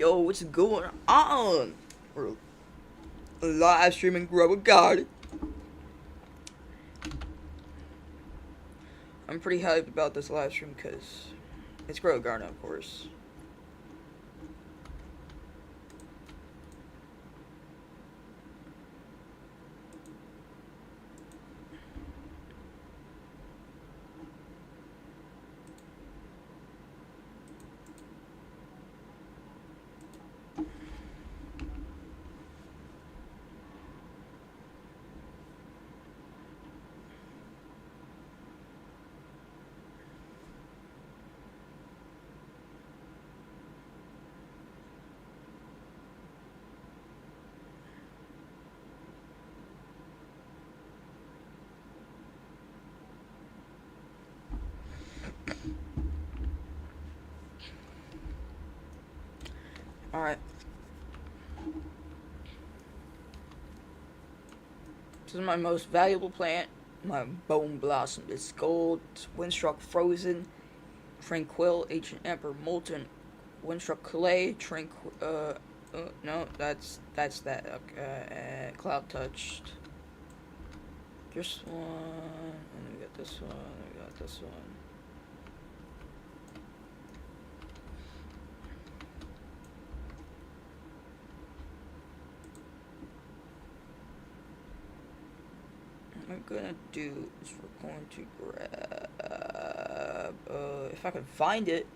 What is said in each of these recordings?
Yo, what's going on? We're live streaming Grow a Garden. I'm pretty hyped about this live stream because it's Grow a Garden, of course. Alright. This is my most valuable plant. My bone blossom. It's gold, windstruck frozen, tranquil, ancient emperor, molten, windstruck clay, no, that's that. Okay, cloud touched. Just one, and then we got this one, and we got this one. What I'm gonna do is we're going to grab, if I can find it.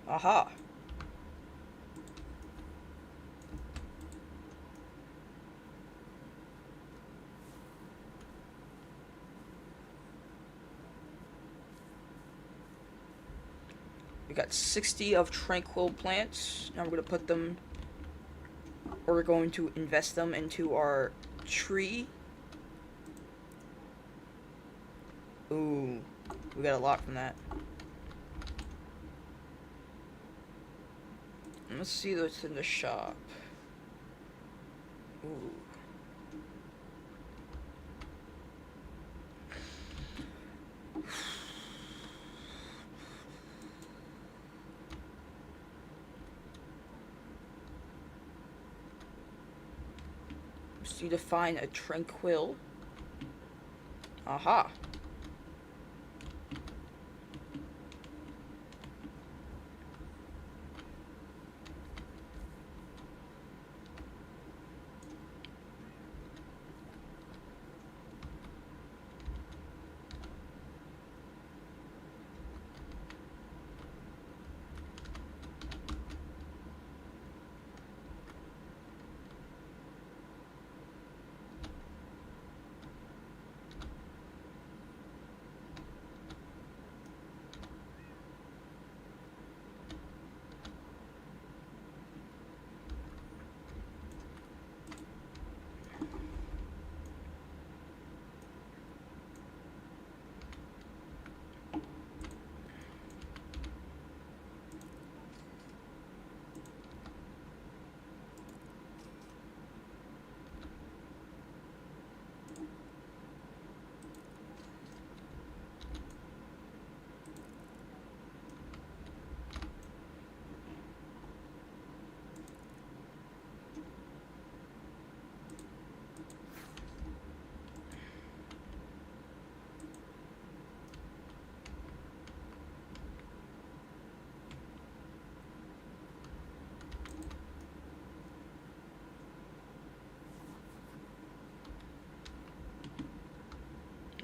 Aha. We got 60 of tranquil plants. Now we're going to put them, or we're going to invest them into our tree. Ooh, we got a lot from that. Let's see what's in the shop. Ooh. Let's see to find a tranquil. Aha.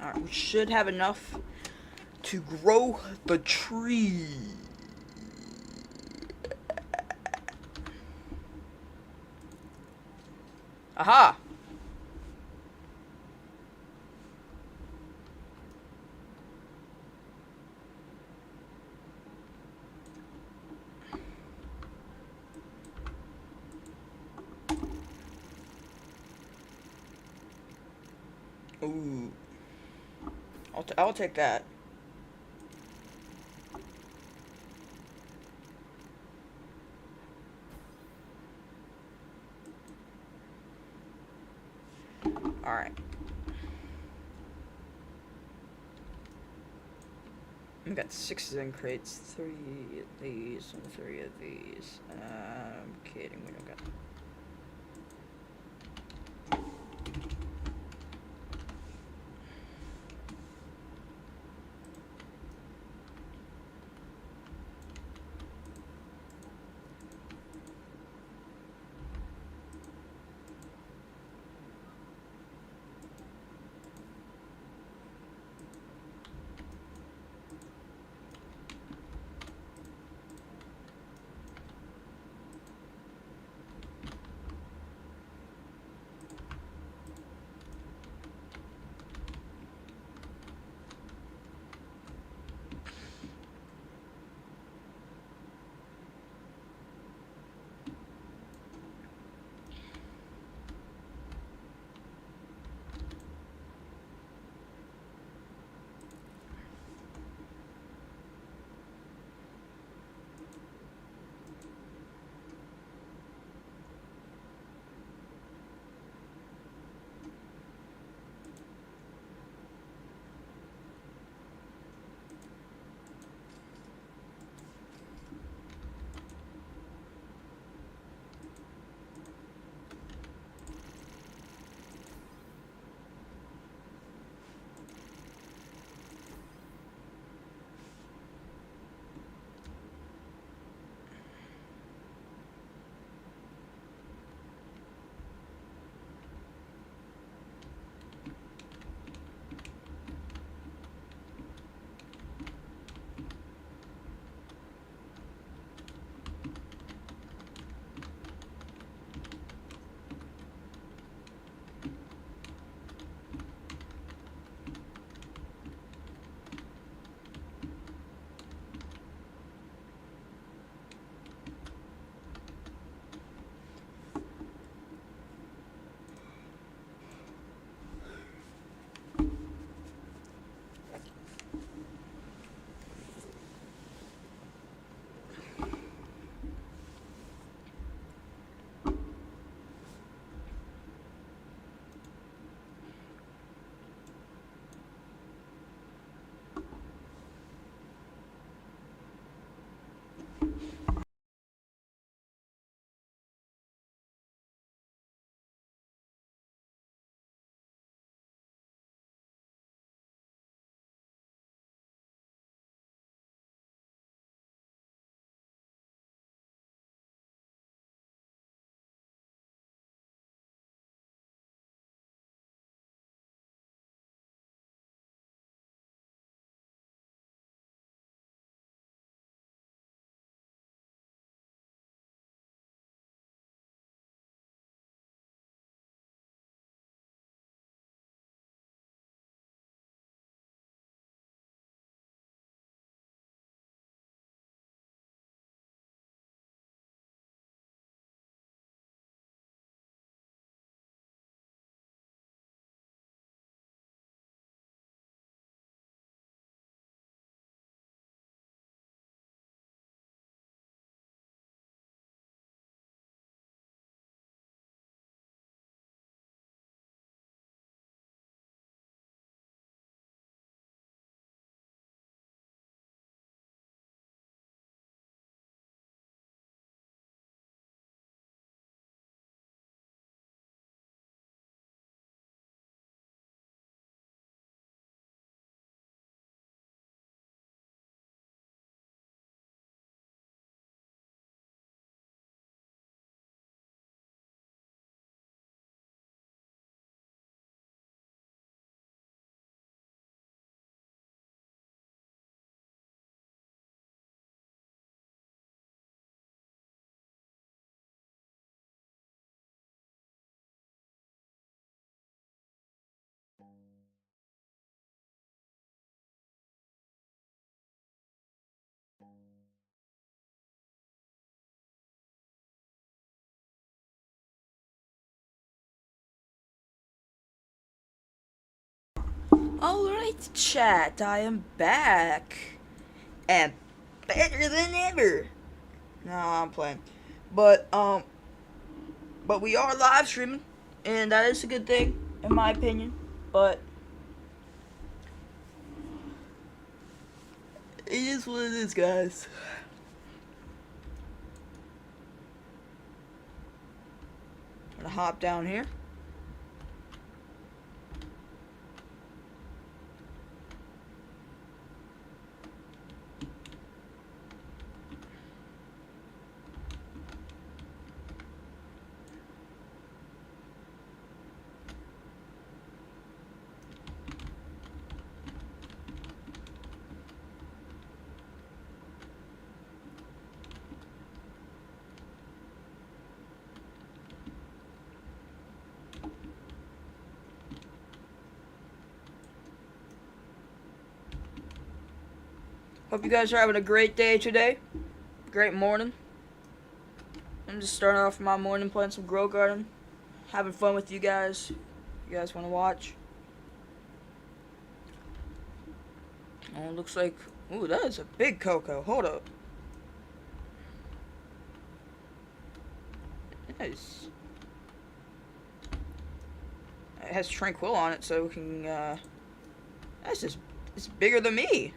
Alright, we should have enough to grow the tree. Aha! Ooh. I'll take that. Alright. We got 6 zinc crates, 3 of these, and 3 of these. I'm kidding, we don't got. Alright, chat, I am back. And better than ever. No, I'm playing. But, um, but we are live streaming, and that is a good thing, in my opinion. But, is what it is, guys. I'm gonna hop down here. Hope you guys are having a great day today. Great morning. I'm just starting off my morning playing some Grow Garden. Having fun with you guys. You guys want to watch? Oh, it looks like... Ooh, that is a big cocoa. Hold up. Nice. It has Tranquil on it, so we can, That's just... It's bigger than me.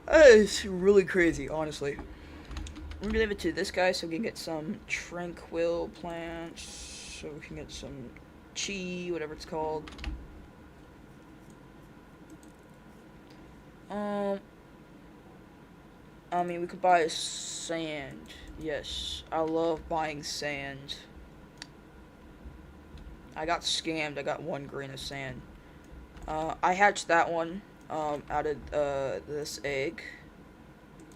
That is really crazy, honestly. I'm gonna give it to this guy so we can get some Tranquil plants. So we can get some chi, whatever it's called. I mean, we could buy sand. Yes, I love buying sand. I got scammed. I got 1 grain of sand. I hatched that one out of this egg.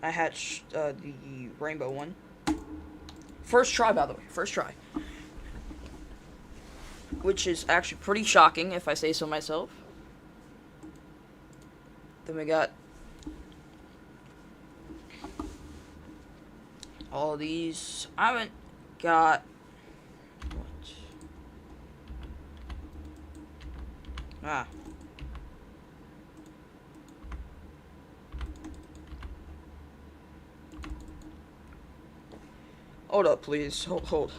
I hatched the rainbow one. First try, by the way. First try. Which is actually pretty shocking, if I say so myself. Then we got all these. I haven't got... What? Ah. Hold up, please. Hold.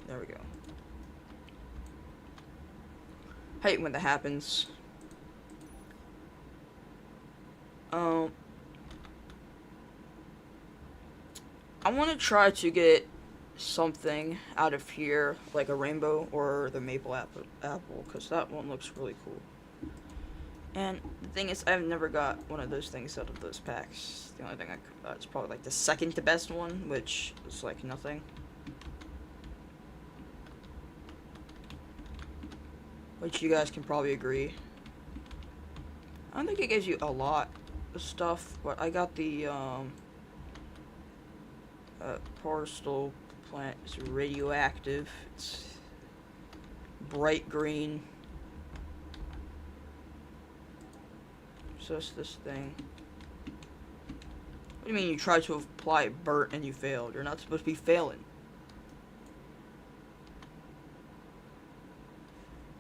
There we go. Hate when that happens. I want to try to get something out of here, like a rainbow or the maple apple, because that one looks really cool. And the thing is, I've never got one of those things out of those packs. The only thing I got is probably like the second to best one, which is like nothing. Which you guys can probably agree. I don't think it gives you a lot of stuff, but I got the Parstal plant. It's radioactive. It's bright green. So it's this thing. What do you mean you tried to apply burnt and you failed? You're not supposed to be failing.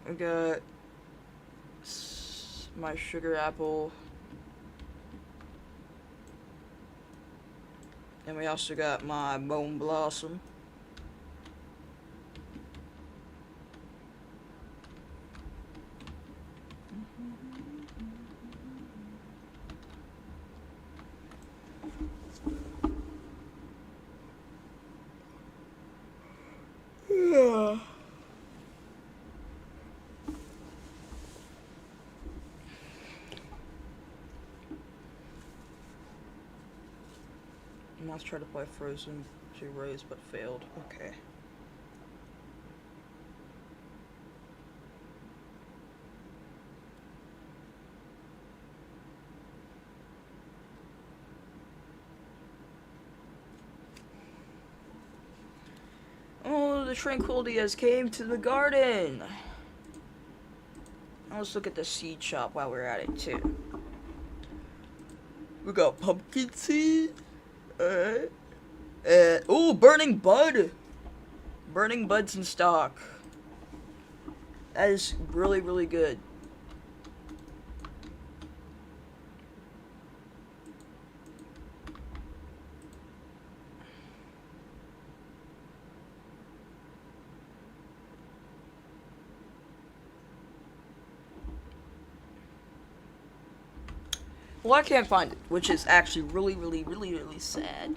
I got my sugar apple. And we also got my bone blossom. Yeah. Let's try to play Frozen 2 Rose, but failed. Okay. Oh, the tranquility has came to the garden. Now let's look at the seed shop while we're at it too. We got pumpkin seed. Oh, burning bud. Burning bud's in stock. That is really, really good. Well, I can't find it, which is actually really sad.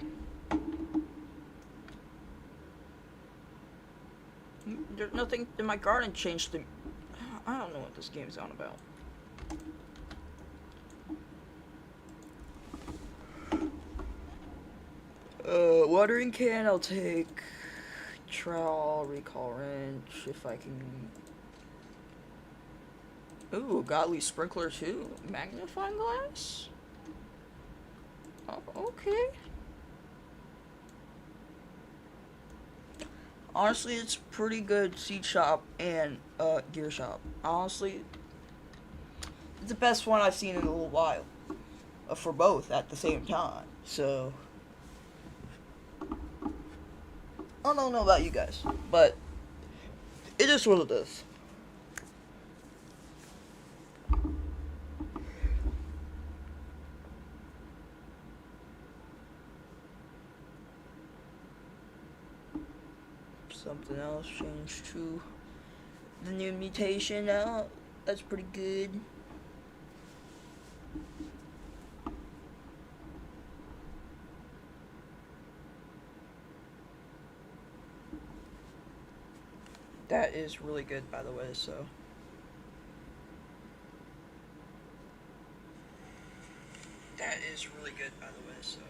There's nothing in my garden changed to. I don't know what this game's on about. Watering can, I'll take. Trowel, recall wrench, if I can. Ooh, godly sprinkler too. Magnifying glass? Oh, okay. Honestly, it's pretty good seed shop and gear shop. Honestly, it's the best one I've seen in a little while. For both at the same time. So, I don't know about you guys, but it is what it is. Something else changed to the new mutation now. That's pretty good. That is really good, by the way, so. That is really good, by the way, so.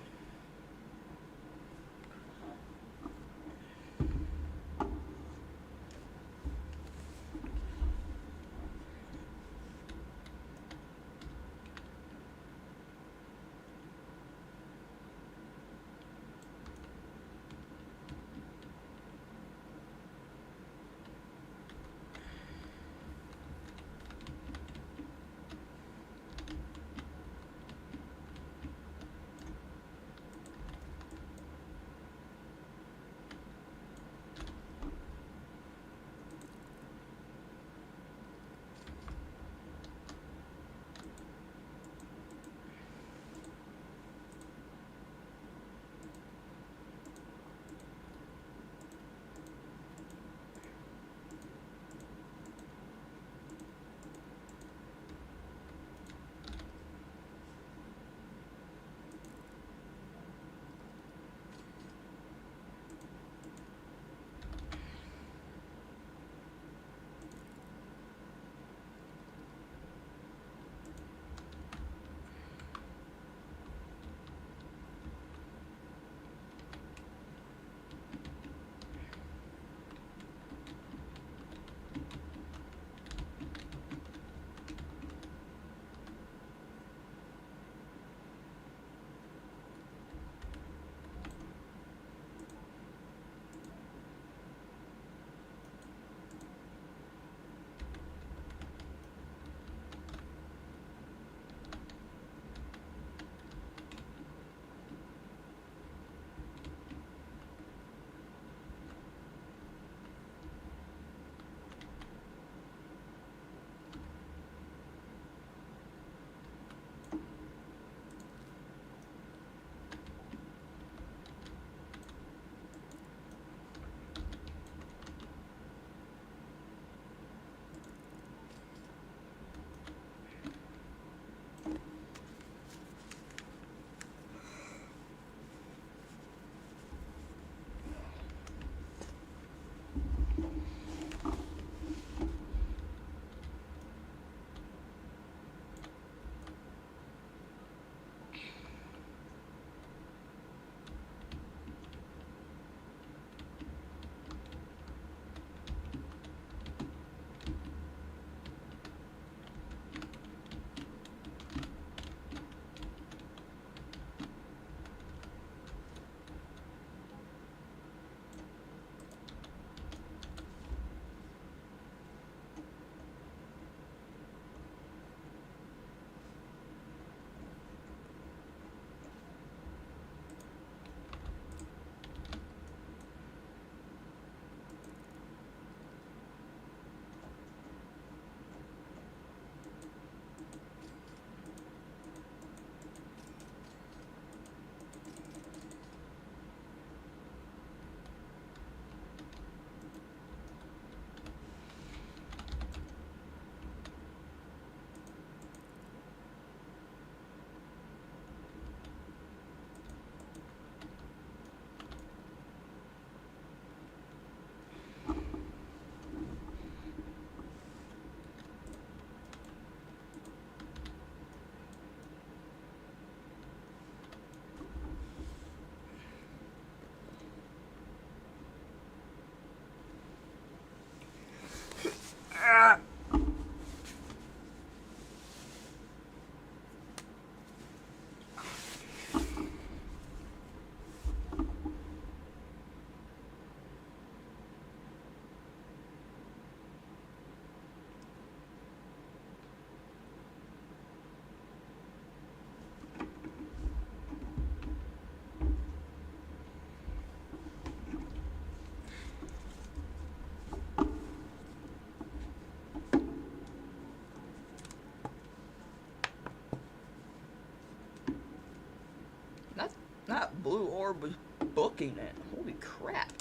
crap.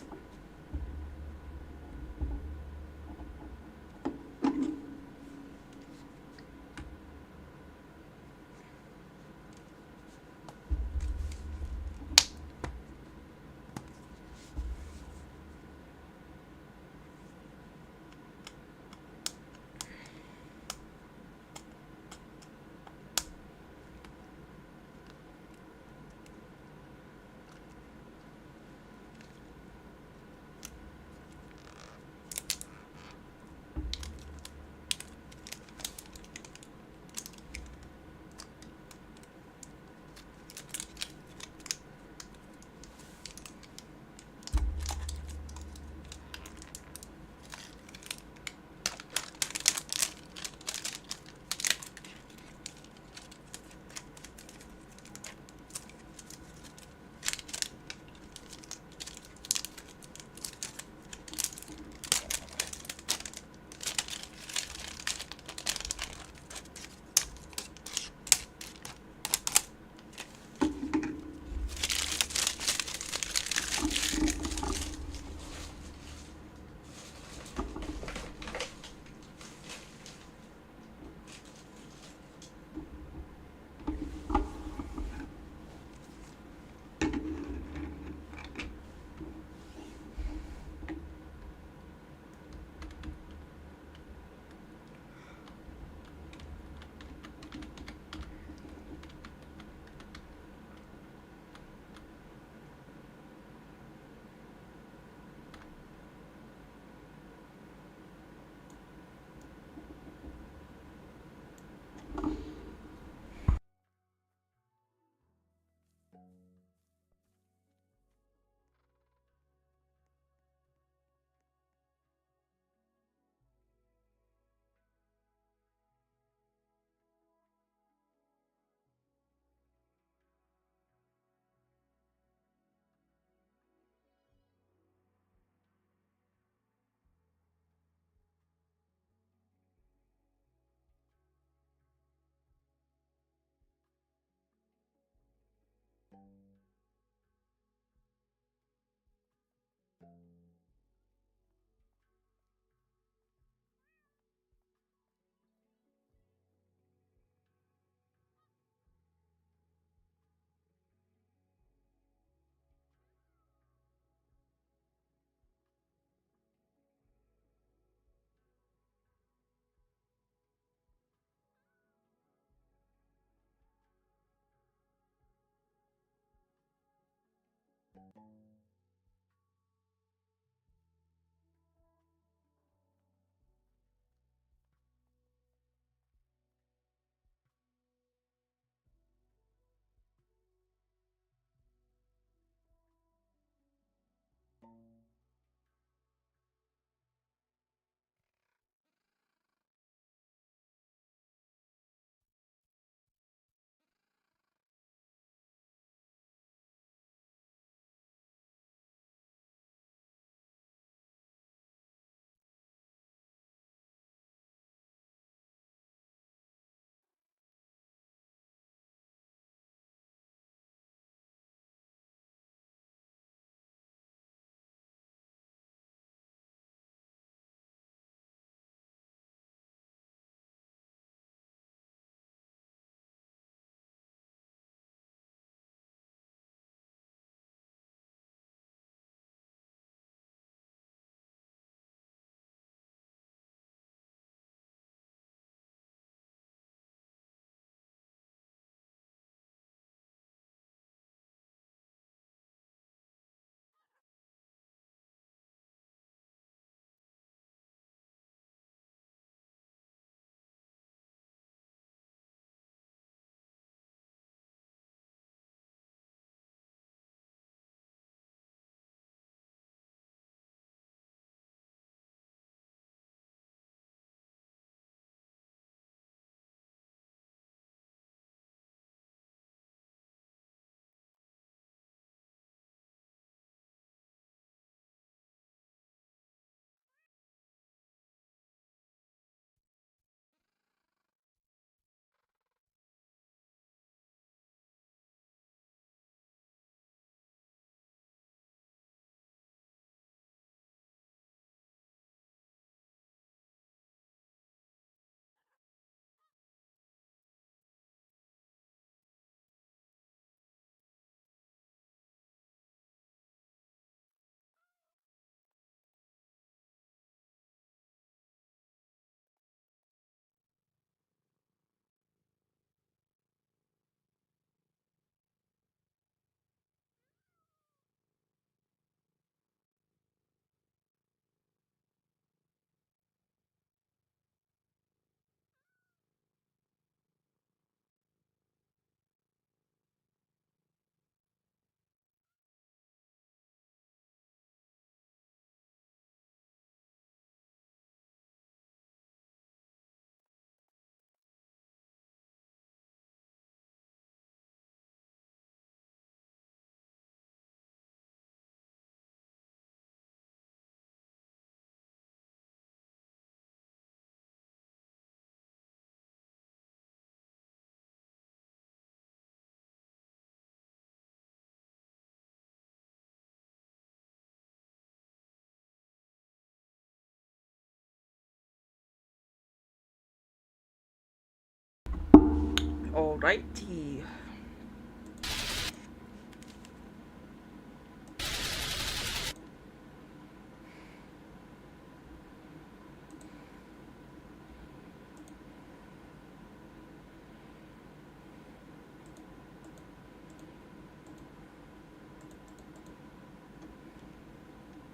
Alrighty.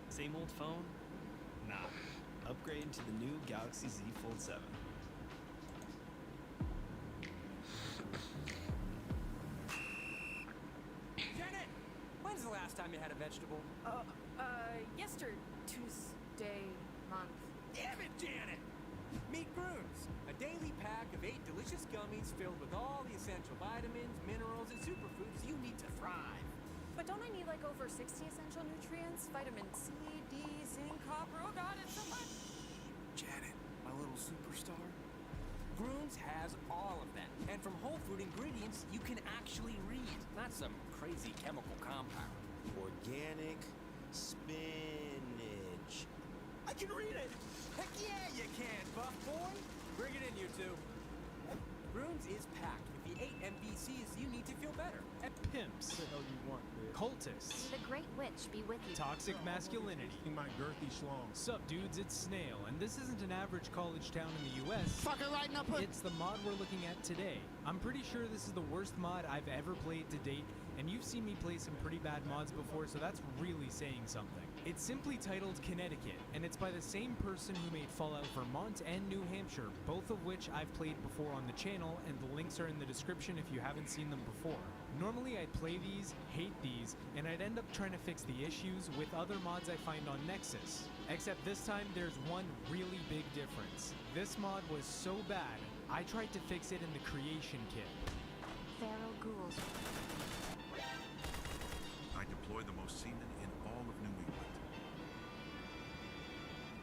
Same old phone? Nah. Upgrade to the new Galaxy Z Fold 7. Janet! When's the last time you had a vegetable? Yesterday, Tuesday, month. Damn it, Janet! Meet Groons, a daily pack of 8 delicious gummies filled with all the essential vitamins, minerals, and superfoods you need to thrive. But don't I need like over 60 essential nutrients? Vitamin C, D, zinc, copper, oh god, it's so much! Janet, my little superstar. Groons has all of that. And from whole food ingredients you can actually read, not some crazy chemical compound. Organic spinach. I can read it! Heck yeah, you can, buff boy! Bring it in, you two. Groons is packed with the 8 MVCs you need to feel better. And Pimps. What the hell you want, bitch? Cultists. The Great Witch be with you. Toxic masculinity. My girthy schlong. Sup dudes, it's Snail, and this isn't an average college town in the US. Fucker right now, It's the mod we're looking at today. I'm pretty sure this is the worst mod I've ever played to date, and you've seen me play some pretty bad mods before, so that's really saying something. It's simply titled Connecticut, and it's by the same person who made Fallout Vermont and New Hampshire, both of which I've played before on the channel, and the links are in the description if you haven't seen them before. Normally I'd play these, hate these, and I'd end up trying to fix the issues with other mods I find on Nexus. Except this time there's one really big difference. This mod was so bad, I tried to fix it in the creation kit. Feral ghouls. I deploy the most seamen in all of New England.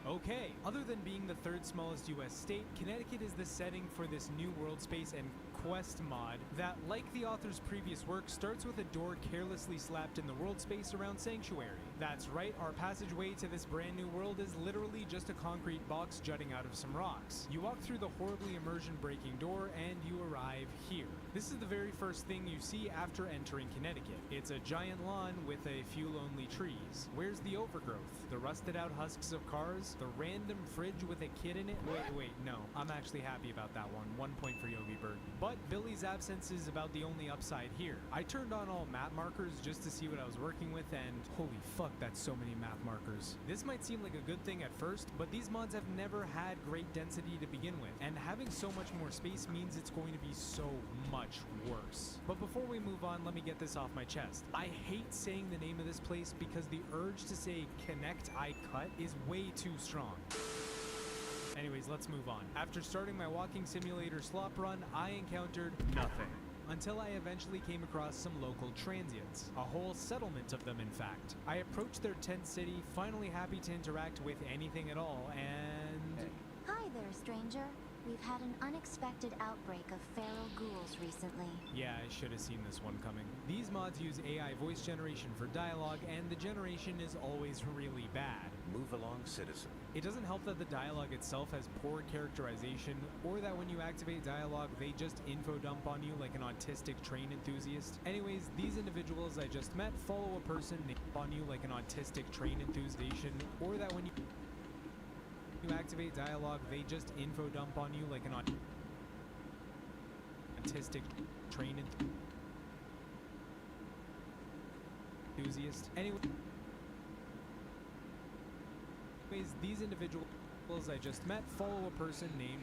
Okay, other than being the third smallest US state, Connecticut is the setting for this new world space and quest mod that, like the author's previous work, starts with a door carelessly slapped in the world space around Sanctuary. That's right, our passageway to this brand new world is literally just a concrete box jutting out of some rocks. You walk through the horribly immersion breaking door and you arrive here. This is the very first thing you see after entering Connecticut. It's a giant lawn with a few lonely trees. Where's the overgrowth? The rusted out husks of cars? The random fridge with a kid in it? Wait, no. I'm actually happy about that one. 1 point for Yogi Bird. But Billy's absence is about the only upside here. I turned on all map markers just to see what I was working with, and holy fuck, that's so many map markers. This might seem like a good thing at first, but these mods have never had great density to begin with, and having so much more space means it's going to be so much worse. But before we move on, let me get this off my chest. I hate saying the name of this place because the urge to say connect I cut is way too strong. Anyways, let's move on. After starting my walking simulator slop run, I encountered nothing. Until I eventually came across some local transients. A whole settlement of them, in fact. I approached their tent city, finally happy to interact with anything at all, and... Hi there, stranger. We've had an unexpected outbreak of feral ghouls recently. Yeah, I should have seen this one coming. These mods use AI voice generation for dialogue, and the generation is always really bad. Move along, citizen. It doesn't help that the dialogue itself has poor characterization, or that when you activate dialogue, they just info dump on you like an autistic train enthusiast. Anyways, these individuals I just met follow a person named on you like an autistic train enthusiast, or that when you activate dialogue, they just info dump on you like an autistic train enthusiast. Anyways, these individuals I just met follow a person named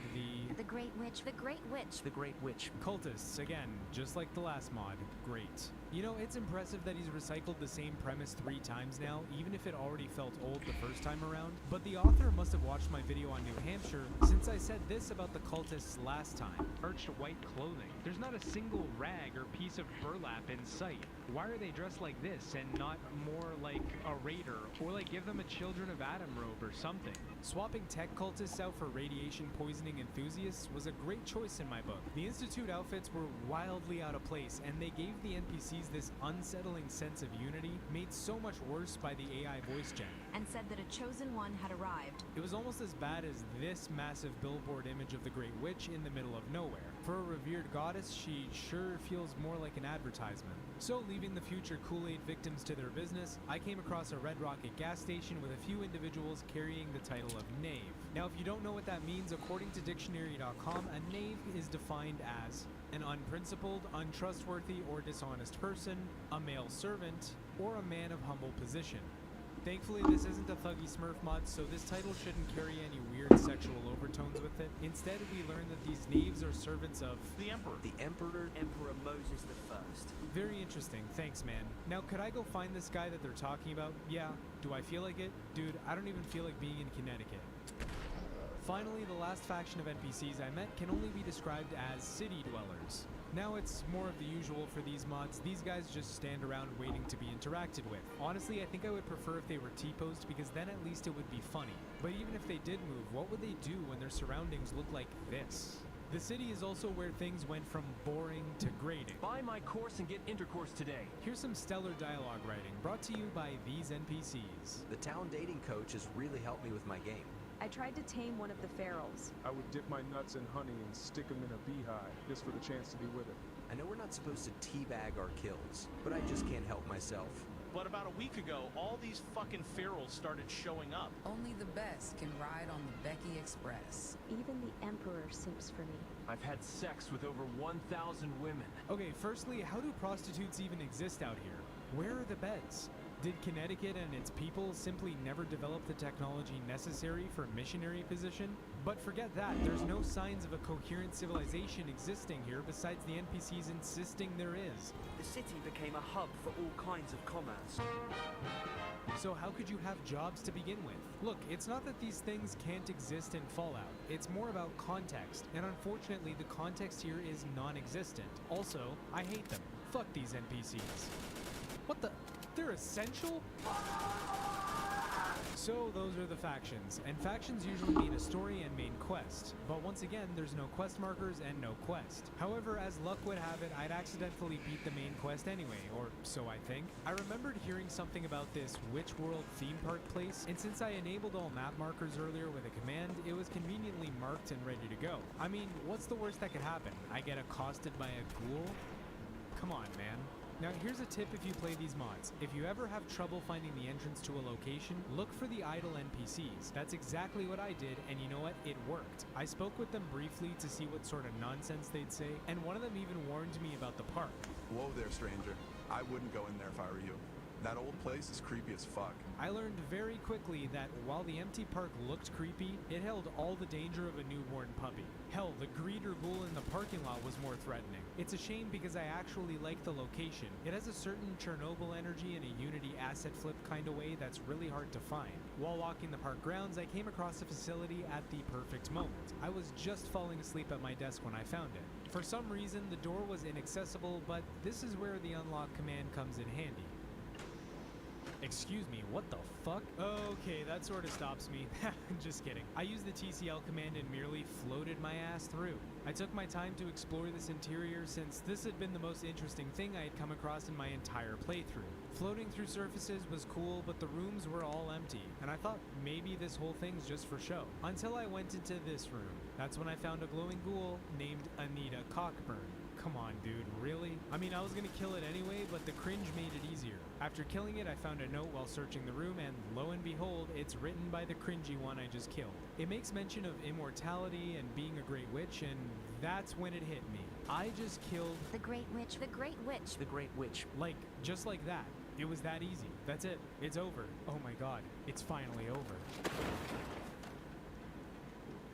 The Great Witch. The Great Witch. The Great Witch. Cultists, again, just like the last mod. Great. You know, it's impressive that he's recycled the same premise 3 times now, even if it already felt old the first time around. But the author must have watched my video on New Hampshire, since I said this about the cultists last time. Arched white clothing. There's not a single rag or piece of burlap in sight. Why are they dressed like this and not more like a raider? Or like give them a Children of Adam robe or something? Swapping tech cultists out for radiation poisoning enthusiasts was a great choice in my book. The Institute outfits were wildly out of place, and they gave the NPCs this unsettling sense of unity, made so much worse by the AI voice gen. And said that a chosen one had arrived. It was almost as bad as this massive billboard image of the Great Witch in the middle of nowhere. For a revered goddess, she sure feels more like an advertisement. So, leaving the future Kool-Aid victims to their business, I came across a Red Rocket gas station with a few individuals carrying the title of knave. Now, if you don't know what that means, according to dictionary.com, a knave is defined as an unprincipled, untrustworthy, or dishonest person, a male servant, or a man of humble position. Thankfully, this isn't a Thuggy Smurf mod, so this title shouldn't carry any weird sexual overtones with it. Instead, we learn that these knaves are servants of The Emperor. The Emperor. Emperor Moses the First. Very interesting, thanks man. Now could I go find this guy that they're talking about? Yeah. Do I feel like it? Dude, I don't even feel like being in Connecticut. Finally, the last faction of NPCs I met can only be described as city dwellers. Now it's more of the usual for these mods. These guys just stand around waiting to be interacted with. Honestly, I think I would prefer if they were T-posed because then at least it would be funny. But even if they did move, what would they do when their surroundings look like this? The city is also where things went from boring to grading. Buy my course and get intercourse today. Here's some stellar dialogue writing, brought to you by these NPCs. The town dating coach has really helped me with my game. I tried to tame one of the ferals. I would dip my nuts in honey and stick them in a beehive, just for the chance to be with it. I know we're not supposed to teabag our kills, but I just can't help myself. But about a week ago, all these fucking ferals started showing up. Only the best can ride on the Becky Express. Even the Emperor simps for me. I've had sex with over 1,000 women. Okay, firstly, how do prostitutes even exist out here? Where are the beds? Did Connecticut and its people simply never develop the technology necessary for missionary position? But forget that, there's no signs of a coherent civilization existing here besides the NPCs insisting there is. The city became a hub for all kinds of commerce. So how could you have jobs to begin with? Look, it's not that these things can't exist in Fallout. It's more about context, and unfortunately the context here is non-existent. Also, I hate them. Fuck these NPCs. What the? They're essential? So those are the factions, and factions usually mean a story and main quest. But once again, there's no quest markers and no quest. However, as luck would have it, I'd accidentally beat the main quest anyway, or so I think. I remembered hearing something about this Witch World theme park place, and since I enabled all map markers earlier with a command, it was conveniently marked and ready to go. I mean, what's the worst that could happen? I get accosted by a ghoul? Come on, man. Now here's a tip if you play these mods. If you ever have trouble finding the entrance to a location, look for the idle NPCs. That's exactly what I did, and you know what? It worked. I spoke with them briefly to see what sort of nonsense they'd say, and one of them even warned me about the park. Whoa there, stranger. I wouldn't go in there if I were you. That old place is creepy as fuck. I learned very quickly that while the empty park looked creepy, it held all the danger of a newborn puppy. Hell, the greeter ghoul in the parking lot was more threatening. It's a shame because I actually like the location. It has a certain Chernobyl energy in a Unity asset flip kind of way that's really hard to find. While walking the park grounds, I came across a facility at the perfect moment. I was just falling asleep at my desk when I found it. For some reason, the door was inaccessible, but this is where the unlock command comes in handy. Excuse me, what the fuck? Okay, that sort of stops me. Just kidding. I used the TCL command and merely floated my ass through. I took my time to explore this interior since this had been the most interesting thing I had come across in my entire playthrough. Floating through surfaces was cool, but the rooms were all empty, and I thought maybe this whole thing's just for show. Until I went into this room. That's when I found a glowing ghoul named Anita Cockburn. Come on, dude, really? I mean, I was gonna kill it anyway, but the cringe made it easier. After killing it, I found a note while searching the room, and lo and behold, it's written by the cringy one I just killed. It makes mention of immortality and being a great witch, and that's when it hit me. I just killed the Great Witch. The Great Witch. The Great Witch. Like, just like that. It was that easy. That's it. It's over. Oh my god. It's finally over.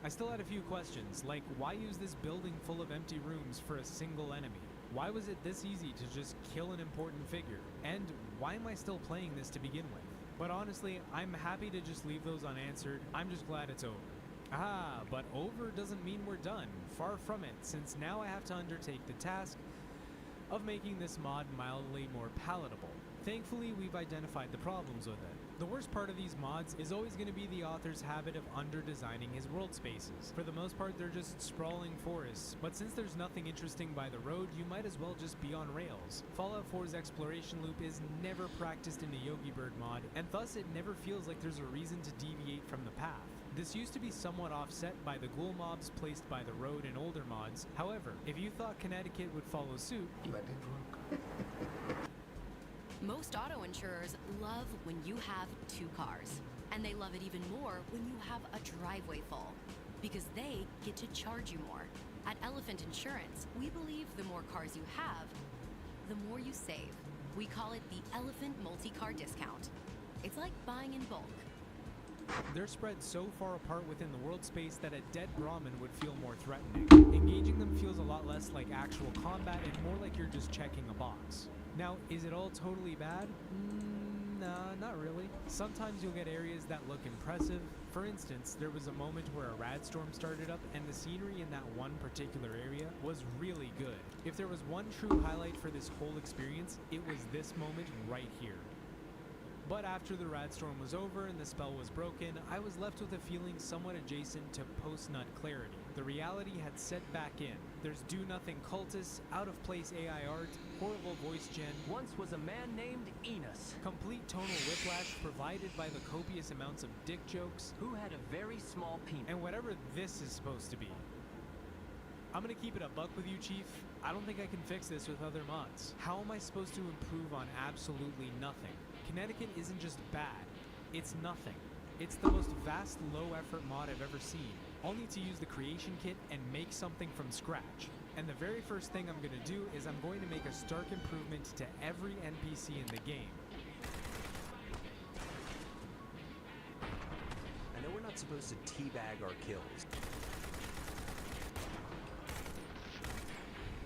I still had a few questions, like why use this building full of empty rooms for a single enemy? Why was it this easy to just kill an important figure? And why am I still playing this to begin with? But honestly, I'm happy to just leave those unanswered. I'm just glad it's over. Ah, but over doesn't mean we're done. Far from it, since now I have to undertake the task of making this mod mildly more palatable. Thankfully, we've identified the problems with it. The worst part of these mods is always going to be the author's habit of under-designing his world spaces. For the most part, they're just sprawling forests, but since there's nothing interesting by the road, you might as well just be on rails. Fallout 4's exploration loop is never practiced in a Yogi Bird mod, and thus it never feels like there's a reason to deviate from the path. This used to be somewhat offset by the ghoul mobs placed by the road in older mods. However, if you thought Connecticut would follow suit, let it work. Most auto insurers love when you have 2 cars, and they love it even more when you have a driveway full, because they get to charge you more. At Elephant Insurance, we believe the more cars you have, the more you save. We call it the Elephant Multi-Car Discount. It's like buying in bulk. they're spread so far apart within the world space that a dead Brahmin would feel more threatening. Engaging them feels a lot less like actual combat and more like you're just checking a box. Now, is it all totally bad? Nah, not really. Sometimes you'll get areas that look impressive. For instance, there was a moment where a rad storm started up and the scenery in that one particular area was really good. If there was one true highlight for this whole experience, it was this moment right here. But after the rad storm was over and the spell was broken, I was left with a feeling somewhat adjacent to post-nut clarity. The reality had set back in. There's do-nothing cultists, out-of-place AI art, horrible voice gen. Once was a man named Enos, complete tonal whiplash provided by the copious amounts of dick jokes, who had a very small penis, and whatever this is supposed to be. I'm gonna keep it a buck with you, Chief. I don't think I can fix this with other mods. How am I supposed to improve on absolutely nothing? Connecticut isn't just bad, it's nothing. It's the most vast, low-effort mod I've ever seen. I'll need to use the creation kit and make something from scratch. And the very first thing I'm gonna do is I'm going to make a stark improvement to every NPC in the game. I know we're not supposed to teabag our kills.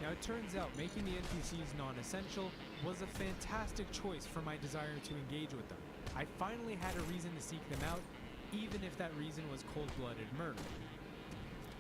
Now it turns out making the NPCs non-essential was a fantastic choice for my desire to engage with them. I finally had a reason to seek them out, even if that reason was cold-blooded murder.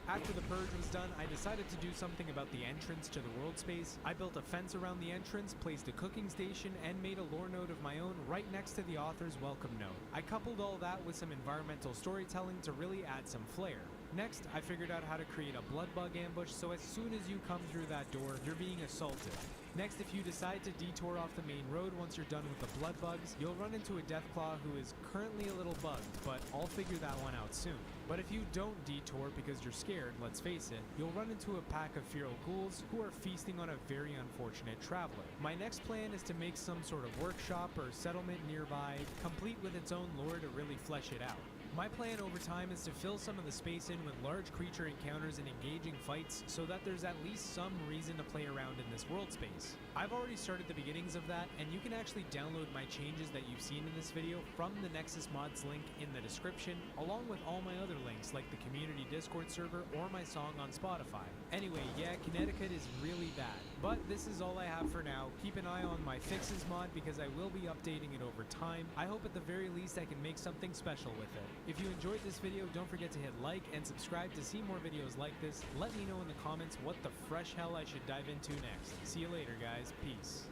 After the purge was done, I decided to do something about the entrance to the world space. I built a fence around the entrance, placed a cooking station, and made a lore node of my own right next to the author's welcome note. I coupled all that with some environmental storytelling to really add some flair. Next, I figured out how to create a blood bug ambush so as soon as you come through that door, you're being assaulted. Next, if you decide to detour off the main road once you're done with the blood bugs, you'll run into a Deathclaw who is currently a little bugged, but I'll figure that one out soon. But if you don't detour because you're scared, let's face it, you'll run into a pack of feral ghouls who are feasting on a very unfortunate traveler. My next plan is to make some sort of workshop or settlement nearby, complete with its own lore to really flesh it out. My plan over time is to fill some of the space in with large creature encounters and engaging fights so that there's at least some reason to play around in this world space. I've already started the beginnings of that, and you can actually download my changes that you've seen in this video from the Nexus Mods link in the description, along with all my other links like the community Discord server or my song on Spotify. Anyway, yeah, Connecticut is really bad, but this is all I have for now. Keep an eye on my fixes mod because I will be updating it over time. I hope at the very least I can make something special with it. If you enjoyed this video, don't forget to hit like and subscribe to see more videos like this. Let me know in the comments what the fresh hell I should dive into next. See you later, guys. Peace.